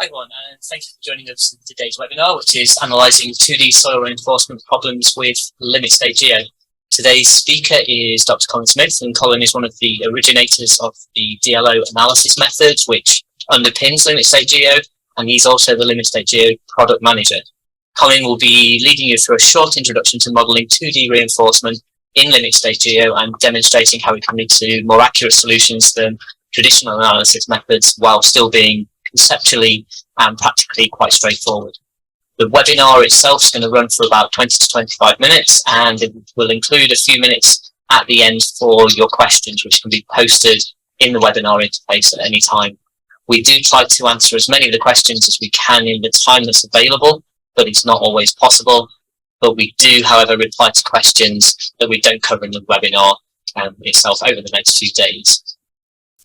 Hi everyone, and thank you for joining us in today's webinar, which is Analysing 2D Soil Reinforcement Problems with LimitState GEO. Today's speaker is Dr. Colin Smith, and Colin is one of the originators of the DLO analysis method, which underpins LimitState GEO, and he's also the LimitState GEO product manager. Colin will be leading you through a short introduction to modelling 2D reinforcement in LimitState GEO and demonstrating how it can lead to more accurate solutions than traditional analysis methods while still being conceptually and practically quite straightforward. The webinar itself is going to run for about 20 to 25 minutes, and it will include a few minutes at the end for your questions, which can be posted in the webinar interface at any time. We do try to answer as many of the questions as we can in the time that's available, but it's not always possible. But we do, however, reply to questions that we don't cover in the webinar itself over the next few days.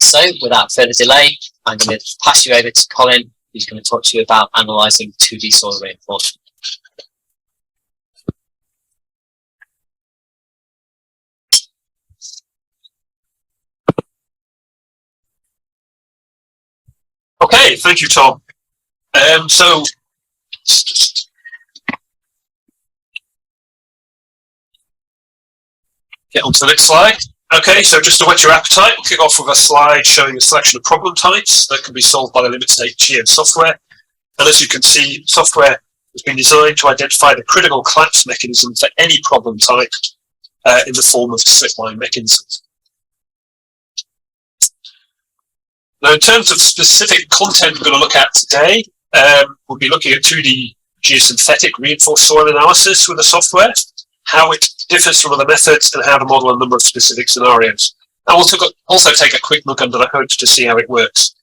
So, without further delay, I'm going to pass you over to Colin, who's going to talk to you about analysing 2D soil reinforcement. Okay, thank you, Tom. So, get on to the next slide. Okay, so just to whet your appetite, we'll kick off with a slide showing a selection of problem types that can be solved by the LimitState GEO software. And as you can see, software has been designed to identify the critical collapse mechanism for any problem type in the form of slipline mechanisms. Now, in terms of specific content we're going to look at today, we'll be looking at 2D geosynthetic reinforced soil analysis with the software, how it differs from other methods, and how to model a number of specific scenarios. I'll also take a quick look under the hood to see how it works.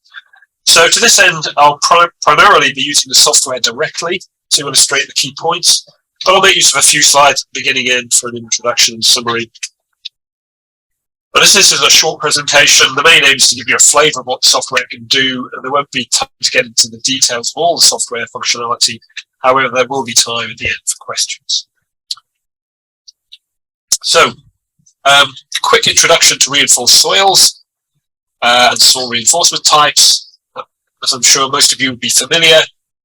So to this end, I'll primarily be using the software directly to illustrate the key points, but I'll make use of a few slides at the beginning and end for an introduction and summary. But as this is a short presentation, the main aim is to give you a flavour of what the software can do, and there won't be time to get into the details of all the software functionality. However, there will be time at the end for questions. So, quick introduction to reinforced soils and soil reinforcement types. As I'm sure most of you would be familiar,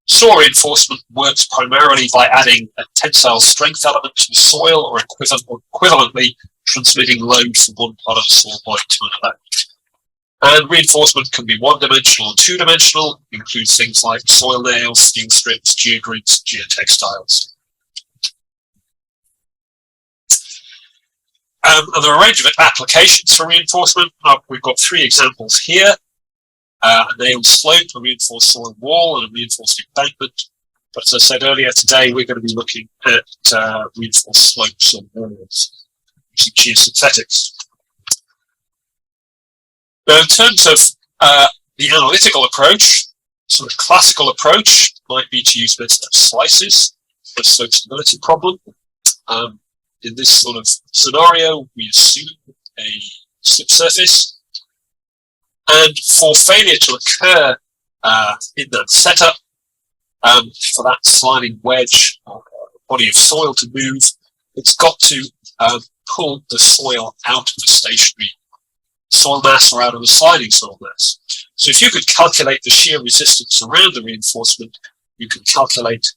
soil reinforcement works primarily by adding a tensile strength element to the soil, or equivalently transmitting load from one part of the soil body to another. And reinforcement can be one-dimensional or two-dimensional. It includes things like soil nails, steel strips, geogrids, geotextiles. And there are a range of applications for reinforcement. We've got three examples here. A nailed slope, a reinforced soil wall, and a reinforced embankment. But as I said earlier, today we're going to be looking at reinforced slopes or walls using geosynthetics. Now, in terms of the analytical approach, sort of classical approach might be to use methods of slices for slope stability problem. In this sort of scenario, we assume a slip surface, and for failure to occur in that setup, for that sliding wedge or body of soil to move, it's got to pull the soil out of the stationary soil mass or out of the sliding soil mass. So if you could calculate the shear resistance around the reinforcement, you can calculate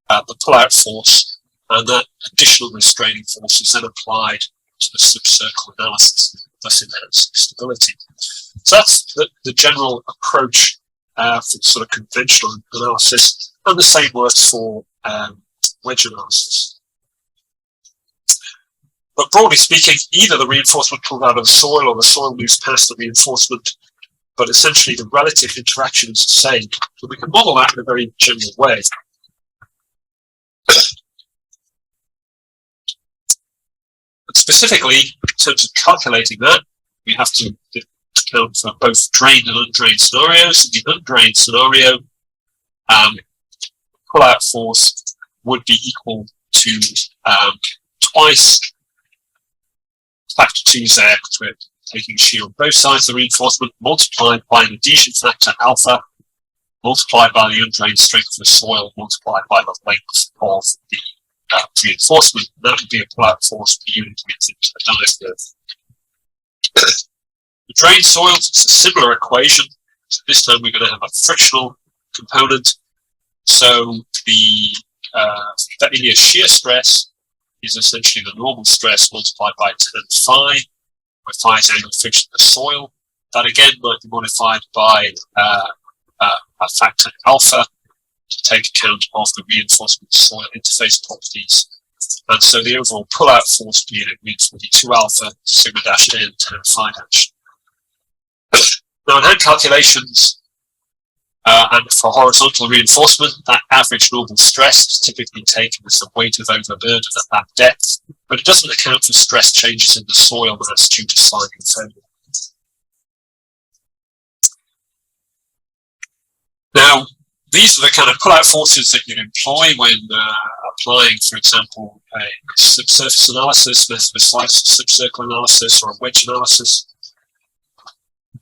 the pull-out force, and that additional restraining force is then applied to the slip circle analysis, thus enhancing stability. So that's the general approach for sort of conventional analysis, and the same works for wedge analysis. But broadly speaking, either the reinforcement pulled out of the soil or the soil moves past the reinforcement, but essentially the relative interaction is the same. So we can model that in a very general way. But specifically, in terms of calculating that, we have to account for both drained and undrained scenarios. In the undrained scenario, pull-out force would be equal to twice factor 2z, because we're taking shear on both sides of the reinforcement, multiplied by an adhesion factor alpha, multiplied by the undrained strength of the soil, multiplied by the length of the reinforcement. That would be a pull-out force per unit meter to the dive curve. The drained soils, it's a similar equation. So this time we're going to have a frictional component. So the linear shear stress is essentially the normal stress multiplied by tan phi, where phi is angle of friction of the soil. That again might be modified by a factor alpha to take account of the reinforcement soil interface properties. And so the overall pull-out force being at LSWEB22 alpha, sigma dash n, tan phi dash. Now in hand calculations, and for horizontal reinforcement, that average normal stress is typically taken as the weight of overburden at that depth, but it doesn't account for stress changes in the soil that's due to sliding failure. Now, these are the kind of pull-out forces that you'd employ when applying, for example, a subsurface analysis, method of slice subcircle analysis, or a wedge analysis.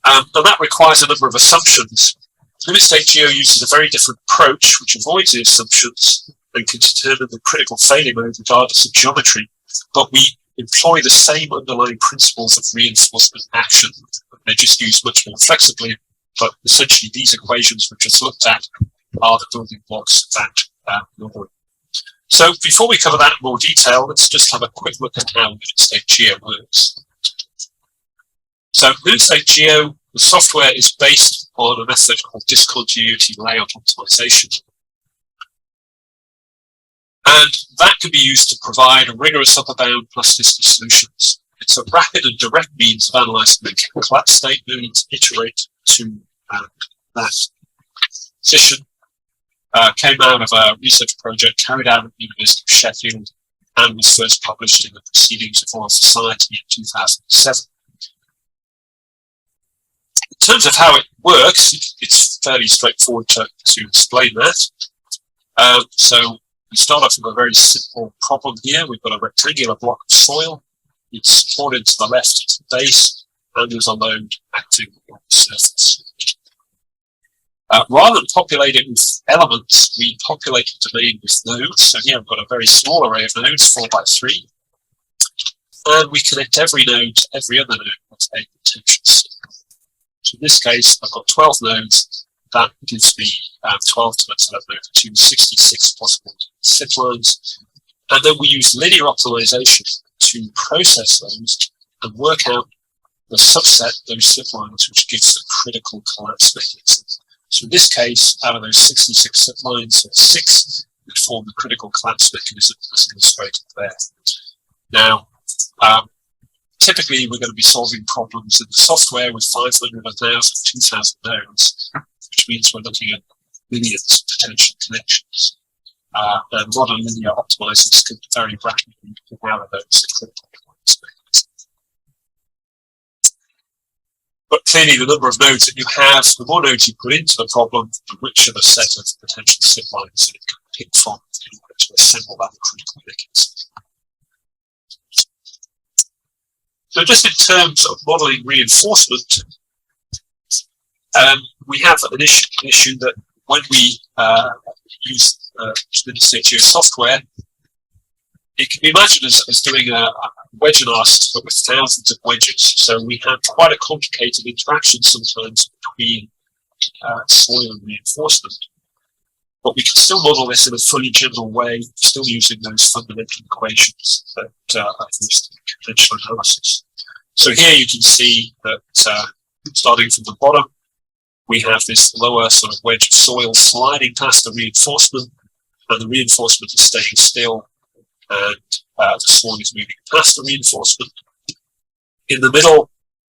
And that requires a number of assumptions. LimitState GEO uses a very different approach, which avoids the assumptions and can determine the critical failure mode regardless of geometry, but we employ the same underlying principles of reinforcement action. They're just used much more flexibly, but essentially these equations we just looked at are the building blocks of that model. So before we cover that in more detail, let's just have a quick look at how LimitState GEO works. So LimitState GEO, the software is based on a method called discontinuity layout optimization. And that can be used to provide a rigorous upper bound plasticity solutions. It's a rapid and direct means of analyzing the collapse state, no need to iterate to that position. Came out of a research project carried out at the University of Sheffield and was first published in the Proceedings of Royal Society in 2007. In terms of how it works, it's fairly straightforward to explain that. So we start off with a very simple problem here. We've got a rectangular block of soil. It's supported to the left at the base, and there's a load acting on the surface. Rather than populate it with elements, we populate the domain with nodes. So here I've got a very small array of nodes, 4 by 3. And we connect every node to every other node with a potential. So in this case, I've got 12 nodes. That gives me 12 divided over 2, 66 possible slip lines. And then we use linear optimization to process those and work out the subset, those slip lines, which gives the critical collapse mechanism. So in this case, out of those 66 slip lines, 6 would form the critical collapse mechanism as illustrated there. Now, typically we're going to be solving problems in the software with 500, 1,000, 2,000 nodes, which means we're looking at millions of potential connections. And modern linear optimizers can very rapidly pick out of those critical collapse mechanisms. But clearly the number of nodes that you have, the more nodes you put into the problem, the richer the set of potential slip lines that it can pick from in order to assemble that critical mechanism. So just in terms of modeling reinforcement, we have an issue that when we use LimitState GEO software, it can be imagined as doing a wedge analysis, but with thousands of wedges. So we have quite a complicated interaction sometimes between soil and reinforcement. But we can still model this in a fully general way, still using those fundamental equations that are used in conventional analysis. So here you can see that starting from the bottom, we have this lower sort of wedge of soil sliding past the reinforcement, and the reinforcement is staying still, and the soil is moving past the reinforcement. In the middle,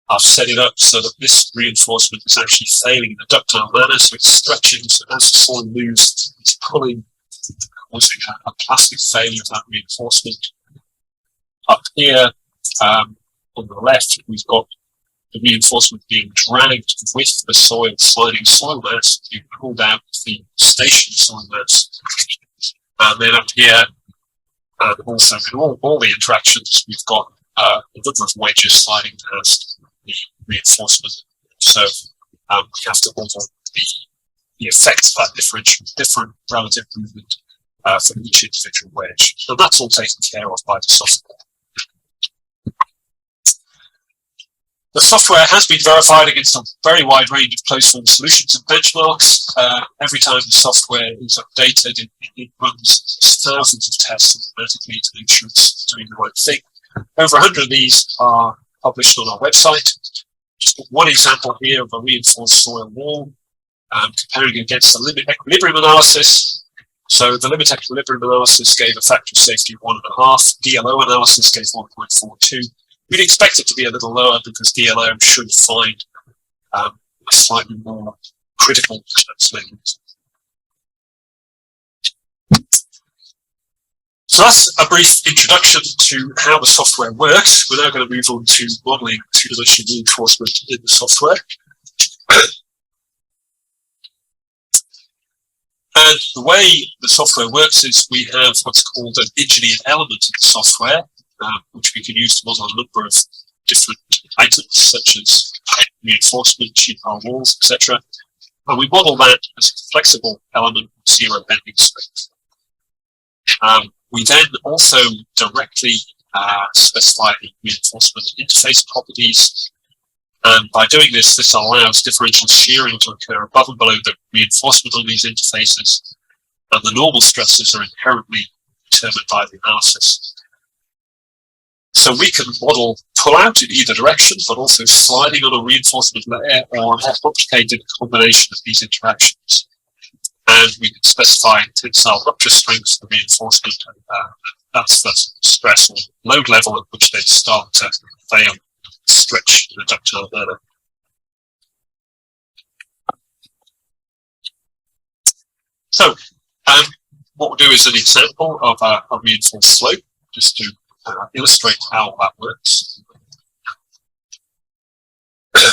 I've set it up so that this reinforcement is actually failing in a ductile manner, so it's stretching, so as the soil moves, it's pulling, causing a plastic failure of that reinforcement. Up here, on the left, we've got the reinforcement being dragged with the soil, sliding soil mass, being pulled out of the stationary soil mass. And then up here, also in all the interactions, we've got a number of wedges sliding past the reinforcement. So we have to model the effects of that different relative movement for each individual wedge. So that's all taken care of by the software. The software has been verified against a very wide range of closed-form solutions and benchmarks. Every time the software is updated, it runs thousands of tests automatically to make sure it's doing the right thing. Over 100 of these are published on our website. Just one example here of a reinforced soil wall, comparing against the limit equilibrium analysis. So the limit equilibrium analysis gave a factor of safety of 1.5. DLO analysis gave 1.42. We'd expect it to be a little lower because DLO should find a slightly more critical mechanism. So that's a brief introduction to how the software works. We're now going to move on to modeling two-dimensional reinforcement in the software. And the way the software works is we have what's called an engineered element in the software, which we can use to model a number of different items, such as reinforcement, sheet pile walls, etc. And we model that as a flexible element with zero bending strength. We then also directly specify the reinforcement interface properties. And by doing this, this allows differential shearing to occur above and below the reinforcement on these interfaces. And the normal stresses are inherently determined by the analysis. So we can model pull-out in either direction, but also sliding on a reinforcement layer or a more complicated combination of these interactions. And we can specify tensile rupture strength for reinforcement. That's the stress or load level at which they start to fail, stretch in a ductile manner. So what we'll do is an example of a reinforced slope, just to illustrate how that works.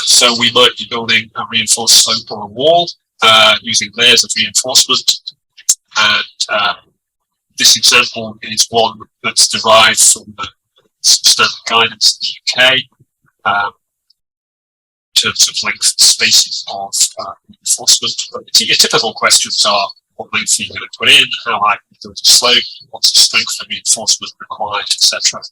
So we might be building a reinforced slope on a wall using layers of reinforcement, and this example is one that's derived from the standard guidance in the UK in terms of length and spacing of reinforcement. But your typical questions are: what length are you going to put in? How high can you build a slope? What's the strength of reinforcement required, etc.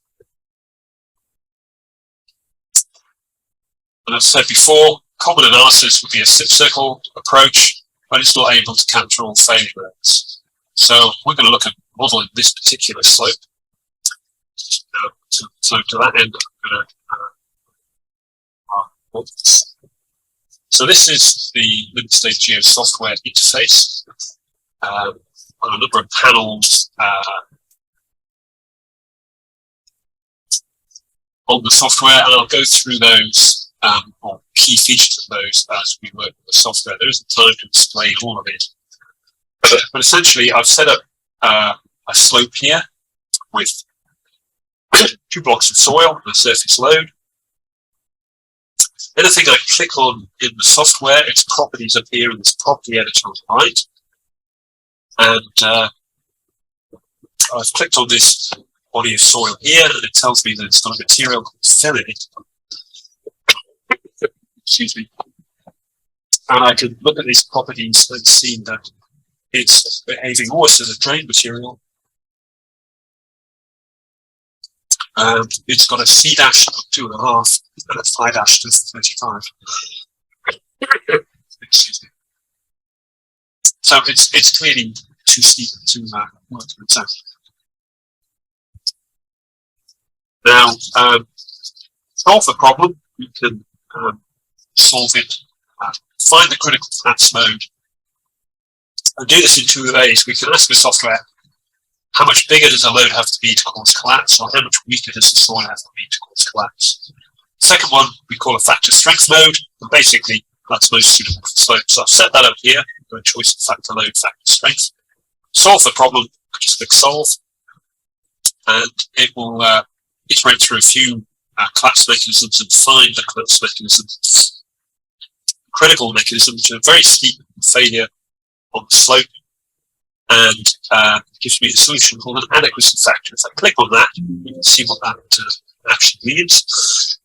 And as I said before, common analysis would be a slip circle approach, but it's not able to capture all failure modes. So we're going to look at modeling this particular slope. To that end, I'm going to model this. So this is the LimitState GEO software interface. On a number of panels on the software, and I'll go through those or key features of those as we work with the software. There isn't time to explain all of it, but essentially I've set up a slope here with 2 blocks of soil and a surface load. Anything I click on in the software, its properties appear in this property editor on the right. And I've clicked on this body of soil here, and it tells me that it's got a material called fill in it. Excuse me. And I can look at these properties and see that it's behaving almost as a drain material. It's got a C dash of 2.5 and a phi dash of 35. Excuse me. So it's clearly too steep to work with itself. Now, solve the problem. We can solve it, find the critical collapse load, and do this in 2 ways. We can ask the software, how much bigger does a load have to be to cause collapse, or how much weaker does the soil have to be to cause collapse? The second one we call a factor strength mode, and basically that's most suitable for slope. So I've set that up here. I've got a choice of factor load, factor strength. Solve the problem, just click solve, and it will iterate through a few collapse mechanisms and find the collapse mechanisms, critical mechanism, which is a very steep failure on the slope, and gives me a solution called an adequacy factor. If I click on that, you can see what that actually means.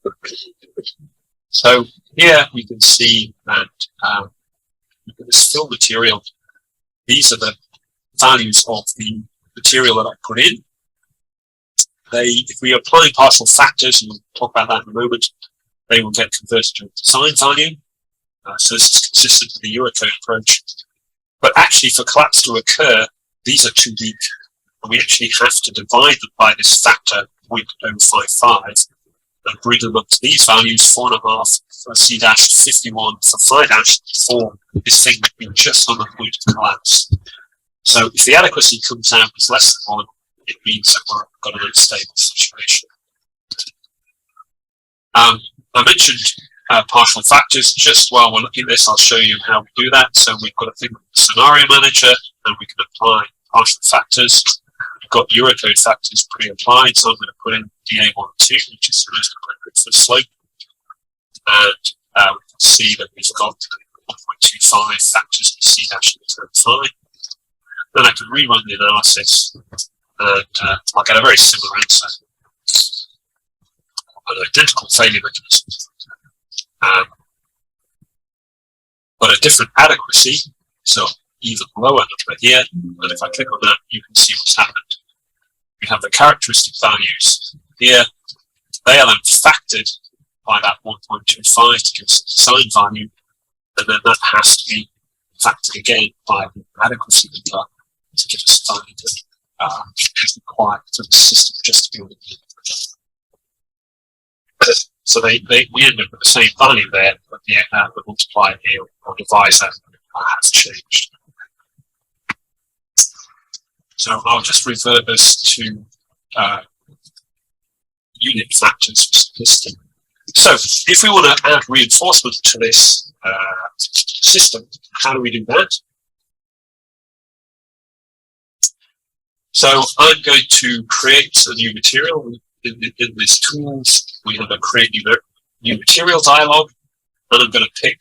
So here we can see that this fill material, these are the values of the material that I put in. If we apply partial factors, and we'll talk about that in a moment, they will get converted to a design value. So this is consistent with the Eurocode approach. But actually, for collapse to occur, these are too weak, and we actually have to divide them by this factor 0.055 and bring them up to these values, 4.5 for C dash, 51 for phi dash, for this thing that we just on the point of collapse. So if the adequacy comes out as less than 1, it means that we've got an unstable situation. I mentioned partial factors. Just while we're looking at this, I'll show you how we do that. So we've got a thing with the scenario manager, and we can apply partial factors. We've got Eurocode factors pre-applied, so I'm going to put in DA12, which is the most appropriate for slope. And we can see that we've got 1.25 factors in C dash and phi. Then I can rerun the analysis, and I'll get a very similar answer. An identical failure mechanism, but a different adequacy, so even lower number here. And if I click on that, you can see what's happened. We have the characteristic values here. They are then factored by that 1.25 to give us the design value, and then that has to be factored again by the adequacy number to give us the value that is required for the system just to be able to do it. So we end up with the same value there, but the multiplier here or divisor has changed. So I'll just revert this to unit factors for simplicity. So if we want to add reinforcement to this system, how do we do that? So I'm going to create a new material. In these tools, we have a create new material dialog, and I'm going to pick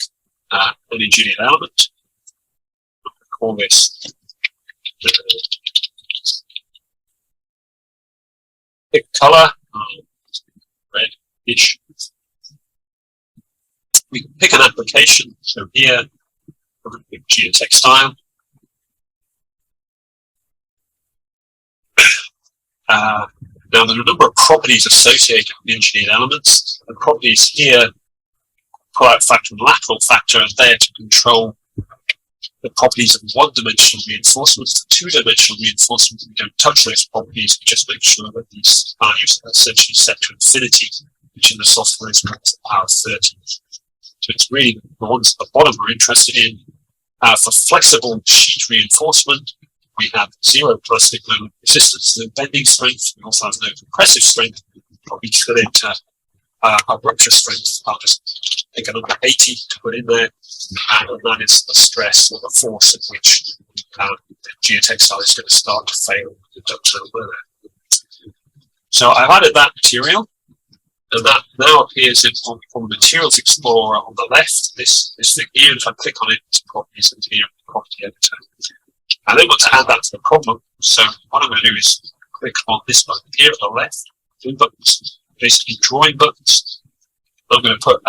an engineered element. I'm going to call this pick color, red-ish. We can pick an application. So here, I'm going to pick geotextile. Now, there are a number of properties associated with engineered elements. The properties here, pull-out factor and lateral factor, are there to control the properties of one-dimensional reinforcement. For two-dimensional reinforcement, we don't touch those properties. We just make sure that these values are essentially set to infinity, which in the software is equal to the power of 30. So it's really the ones at the bottom we're interested in. For flexible sheet reinforcement, we have 0 plastic moment resistance to bending strength. We also have no compressive strength, but we fill into our rupture strength. I'll just pick a number 80 to put in there, and that is the stress or the force at which the geotextile is going to start to fail the ductile weather. So I've added that material, and that now appears on the Materials Explorer on the left. This thing here, if I click on it, it's properties and here, property editor. I then want to add that to the problem. So what I'm going to do is click on this button here at the left, two buttons, basically drawing buttons. I'm going to put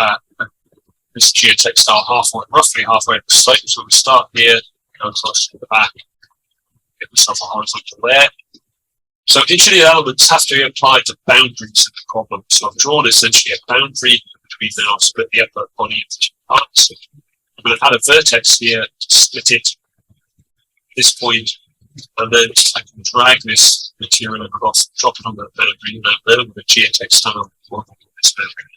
this geotextile roughly halfway up the slope. So we start here, go close to the back, get myself a horizontal layer. So engineered elements have to be applied to boundaries of the problem. So I've drawn essentially a boundary between now split the upper body into two parts. I'm going to add a vertex here to split it this point, and then I can drag this material across, drop it on the boundary, and then with a geotextile on this boundary.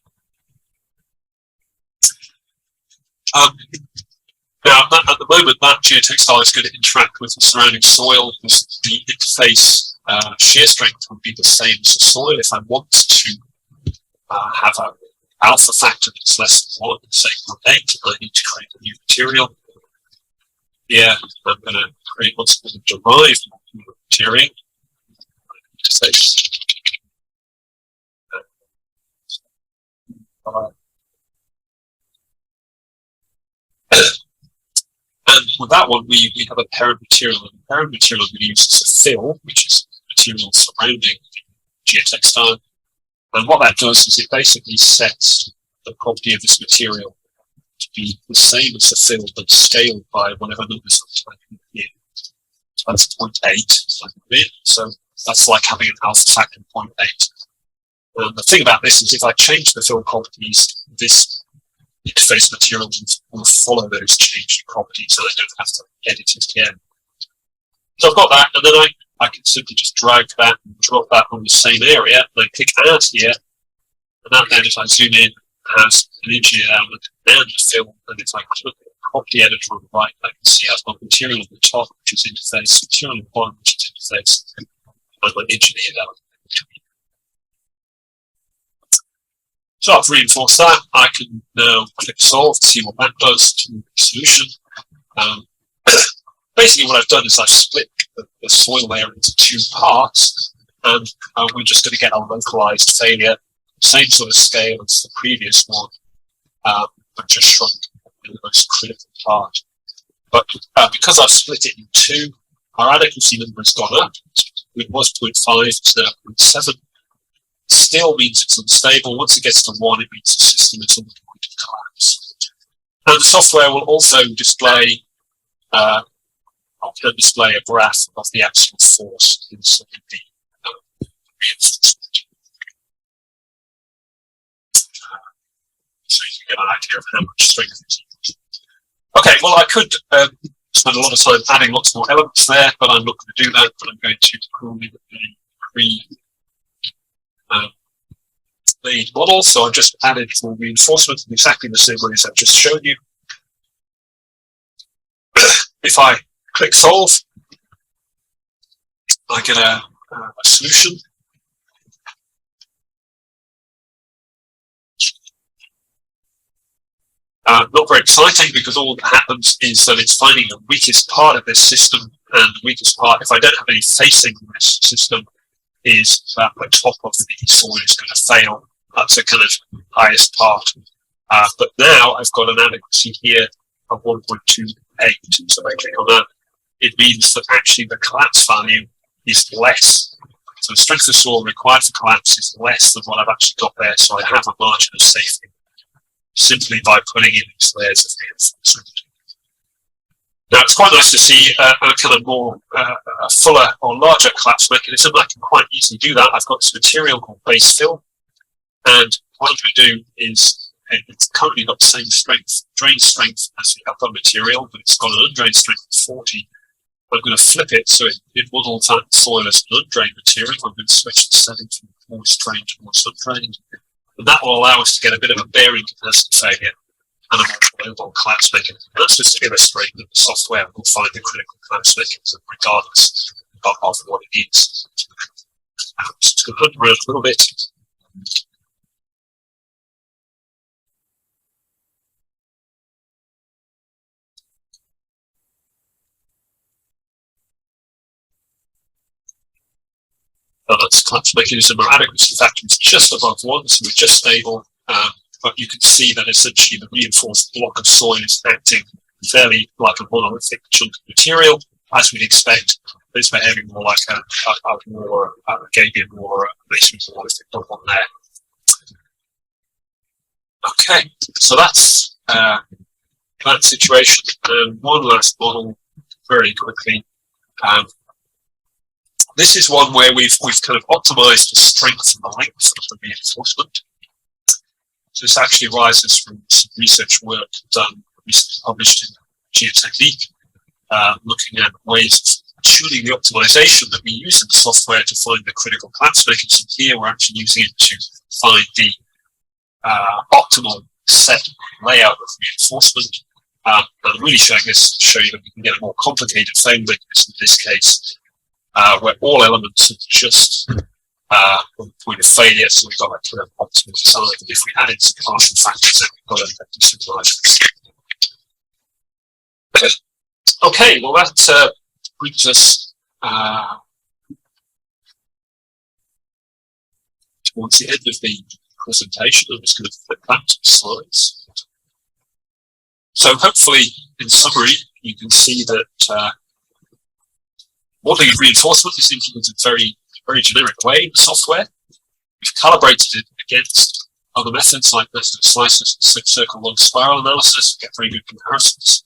Now, at the moment, that geotextile is going to interact with the surrounding soil. The interface shear strength would be the same as the soil. If I want to have an alpha factor that's less than 1, say 0.8, I need to create a new material. Here, I'm going to create what's called a derived material. And with that one, we have a parent material. And the parent material we use as a fill, which is material surrounding the geotextile. And what that does is it basically sets the property of this material to be the same as the fill, but scaled by whatever numbers I'm typing in here. So that's 0.8. So that's like having an alpha factor of 0.8. The thing about this is if I change the fill properties, this interface material will follow those changed properties, so I don't have to edit it again. So I've got that, and then I can simply just drag that and drop that on the same area, and I click add here, and that then, if I zoom in, has an engineered element and a fill, and if I click the property editor on the right, I can see I've got material on the top, which is interface, material on the bottom, which is interface, and my engineered element. So I've reinforced that. I can now click solve to see what that does to the solution. Basically what I've done is I've split the soil layer into two parts, and we're just going to get a localized failure, same sort of scale as the previous one, but just shrunk in the most critical part. But because I've split it in two, our adequacy number has gone up. It was 0.5, it's now 0.7. Still means it's unstable. Once it gets to 1, it means the system is on the point of collapse. And the software will also display a graph of the actual force inside the reinforcement. So you can get an idea of how much strength it is. Okay, well I could spend a lot of time adding lots more elements there, but I'm not going to do that, but I'm going to call it the model. So I've just added for reinforcement in exactly the same way as I've just shown you. If I click solve, I get a solution. Not very exciting, because all that happens is that it's finding the weakest part of this system, and the weakest part, if I don't have any facing in this system, is that the top of the soil is going to fail. That's the kind of highest part. But now I've got an adequacy here of 1.28. So if I click on that, it means that actually the collapse value is less. So the strength of soil required for collapse is less than what I've actually got there. So I have a margin of safety simply by putting in these layers of reinforcement. Now it's quite nice to see a kind of more a fuller or larger collapse mechanism. I can quite easily do that. I've got this material called base fill, and what I'm going to do is it's currently got the same strength, drain strength as the upper material, but it's got an undrained strength of 40. I'm going to flip it so it models that soil as an undrained material. I'm going to switch the setting from moist drained to moist undrained, and that will allow us to get a bit of a bearing capacity failure and a global collapse mechanism. That's just to illustrate that the software will find the critical collapse mechanism regardless of what it is. Just going to hunt around a little bit. That's collapse mechanism. Our adequacy factor is just above 1, so we're just stable. But you can see that essentially the reinforced block of soil is acting fairly like a monolithic chunk of material, as we'd expect. But it's behaving more like a Gabian or a basement monolithic block on there. Okay, so that's that situation. One last model, very quickly. This is one where we've kind of optimized the strength and the length of the reinforcement. So this actually arises from some research work done, recently published in Geotechnique, looking at ways of tuning the optimization that we use in the software to find the critical collapse mechanism. Here we're actually using it to find the optimal set layout of reinforcement. And I'm really showing this to show you that we can get a more complicated failure mechanism in this case, where all elements are just on the point of failure, so we've got a kind of optimal design. And if we add in some partial factors, then we've got a decent margin. Okay, well that brings us towards the end of the presentation. I'm just going to flip back to the slides. So hopefully, in summary, you can see that modeling of reinforcement is implemented very generic way in the software. We've calibrated it against other methods like method of slices and slip circle log spiral analysis. We get very good comparisons.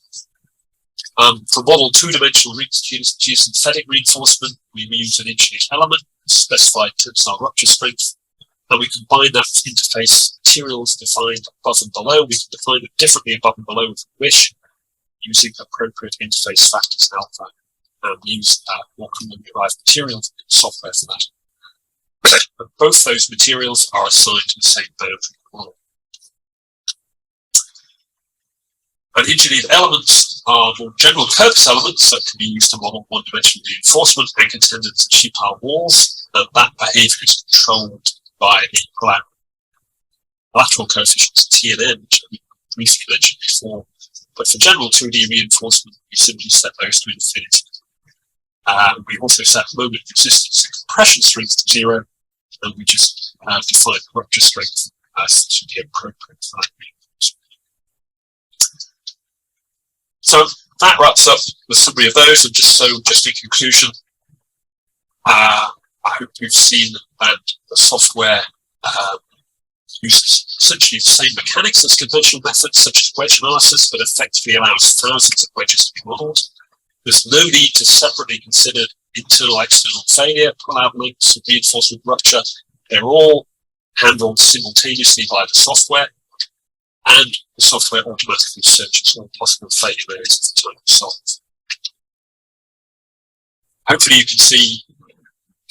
For model 2-dimensional geosynthetic reinforcement, we use an engineered element, specified tensile rupture strength, and we combine that with interface materials defined above and below. We can define them differently above and below if we wish, using appropriate interface factors and alpha, and use more commonly derived materials in software for that. But both those materials are assigned to the same boundary model. And engineered elements are more general purpose elements that can be used to model one-dimensional reinforcement, anchor tendons, and sheet pile walls, and that behavior is controlled by the lateral coefficients T and N, which we briefly mentioned before. But for general 2D reinforcement, we simply set those to infinity. We also set moment resistance and compression strength to 0, and we just define rupture strength as to the appropriate reinforcement. So that wraps up the summary of those, and just in conclusion, I hope you've seen that the software uses essentially the same mechanics as conventional methods such as wedge analysis, but effectively allows thousands of wedges to be modeled. There's no need to separately consider internal external failure, pull-out links, or reinforcement rupture. They're all handled simultaneously by the software, and the software automatically searches all possible failure areas at the time of solve. Hopefully you can see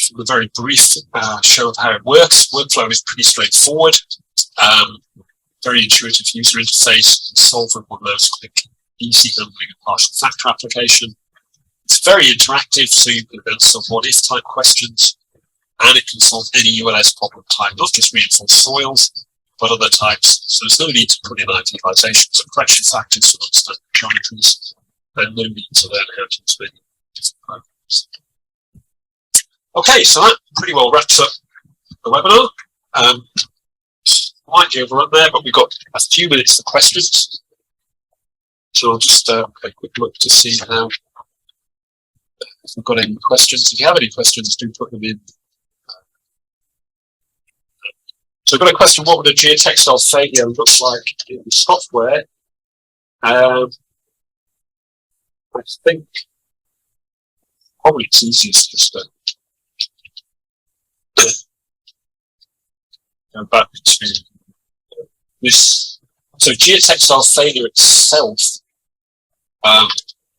from the very brief show of how it works. Workflow is pretty straightforward. Very intuitive user interface. You can solve with one mouse click, easy handling a partial factor application. It's very interactive, so you can answer what-if type questions, and it can solve any ULS problem type, not just reinforced soils, but other types. So there's no need to put in idealizations or correction factors or understand geometries, and no need to learn how to use many different programs. Okay, so that pretty well wraps up the webinar. Slightly overrun there, but we've got a few minutes for questions. So I'll just have a quick look to see how, if we've got any questions. If you have any questions, do put them in. So I've got a question: what would a geotextile failure look like in the software? I think probably it's easiest just to go back to this. So geotextile failure itself,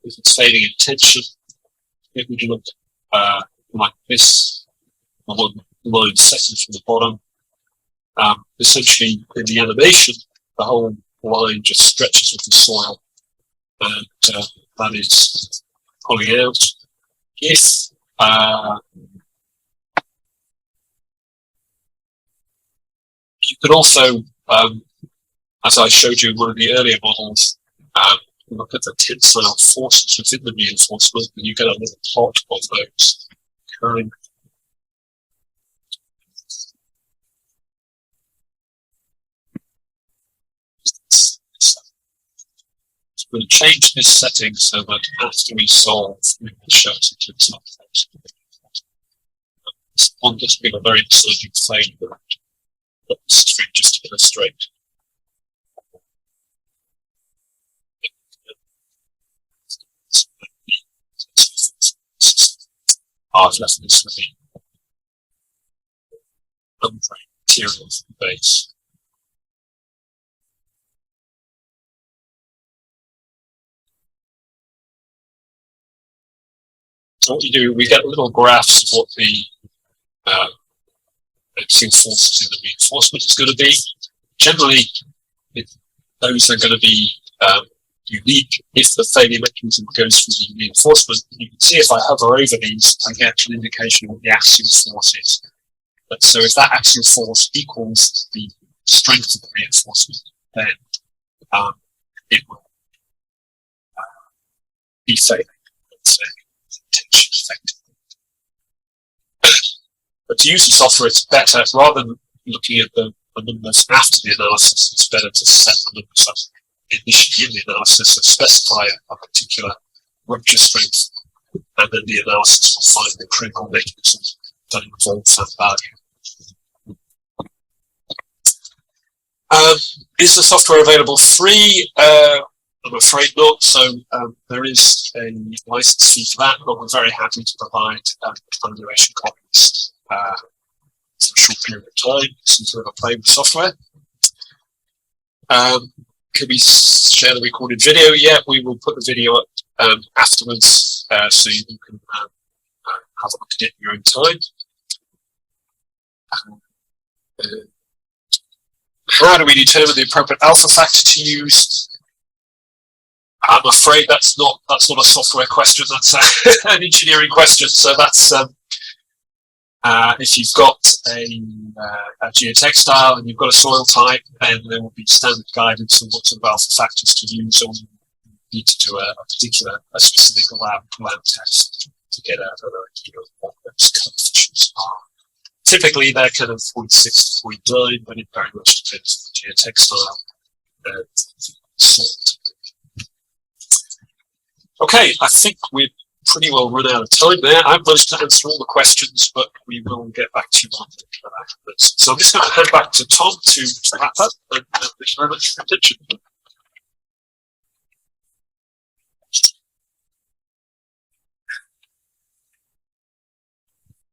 if it's failing in tension, it would look like this, one line second from the bottom. Essentially, in the animation, the whole line just stretches with the soil, and that is pulling out. If you could also, as I showed you in one of the earlier models, look at the tensile forces within the reinforcement, and you get a little plot of those occurring. So we'll change this setting so that after we solve, we can show it to tensile force. This one has been a very exciting failure. Just to illustrate. I've left this with the material from the base. So what you do, we get little graphs of what the axial forces in the reinforcement is going to be. Generally, those are going to be unique if the failure mechanism goes through the reinforcement. You can see if I hover over these, I get an indication of what the axial force is. But so if that axial force equals the strength of the reinforcement, then it will be failing. Let's say tension effective. But to use the software, it's better, rather than looking at the numbers after the analysis, it's better to set the numbers up initially in the analysis and specify a particular rupture strength, and then the analysis will find the critical mechanism that involves that value. Is the software available free? I'm afraid not. So there is a license fee for that, but we're very happy to provide evaluation copies for a short period of time, since we're playing with software. Can we share the recorded video? Yeah, we will put the video up afterwards, so you can have a look at it in your own time. How do we determine the appropriate alpha factor to use? I'm afraid that's not a software question. That's an engineering question. So that's if you've got a geotextile and you've got a soil type, then there will be standard guidance on what sort of alpha factors to use, or you need to do a specific lab test to get an idea of what those coefficients are. Typically, they're kind of 0.6 to 0.9, but it very much depends on the geotextile and salt. Okay, I think we've pretty well run out of time there. I've managed to answer all the questions, but we will get back to you on that. So I'm just going to hand back to Tom to wrap up, and thank you very much for your attention.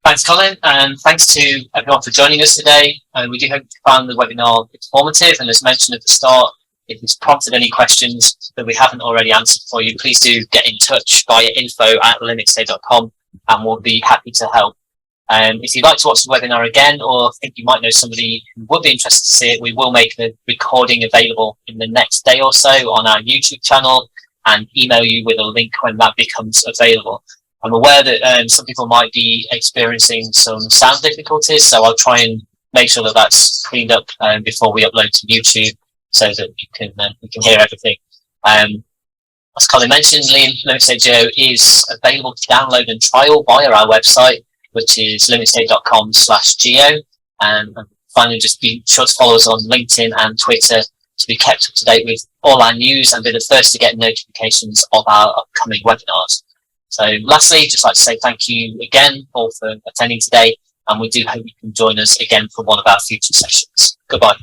Thanks, Colin, and thanks to everyone for joining us today. We do hope you found the webinar informative, and as mentioned at the start, if it's prompted any questions that we haven't already answered for you, please do get in touch via info@LimitState.com, and we'll be happy to help. If you'd like to watch the webinar again, or think you might know somebody who would be interested to see it, we will make the recording available in the next day or so on our YouTube channel and email you with a link when that becomes available. I'm aware that some people might be experiencing some sound difficulties, so I'll try and make sure that that's cleaned up before we upload to YouTube, so that you can hear everything. As Colin mentioned, LimitState GEO is available to download and trial via our website, which is LimitState.com/geo. And finally, just be sure to follow us on LinkedIn and Twitter to be kept up to date with all our news and be the first to get notifications of our upcoming webinars. So lastly, just like to say thank you again all for attending today, and we do hope you can join us again for one of our future sessions. Goodbye.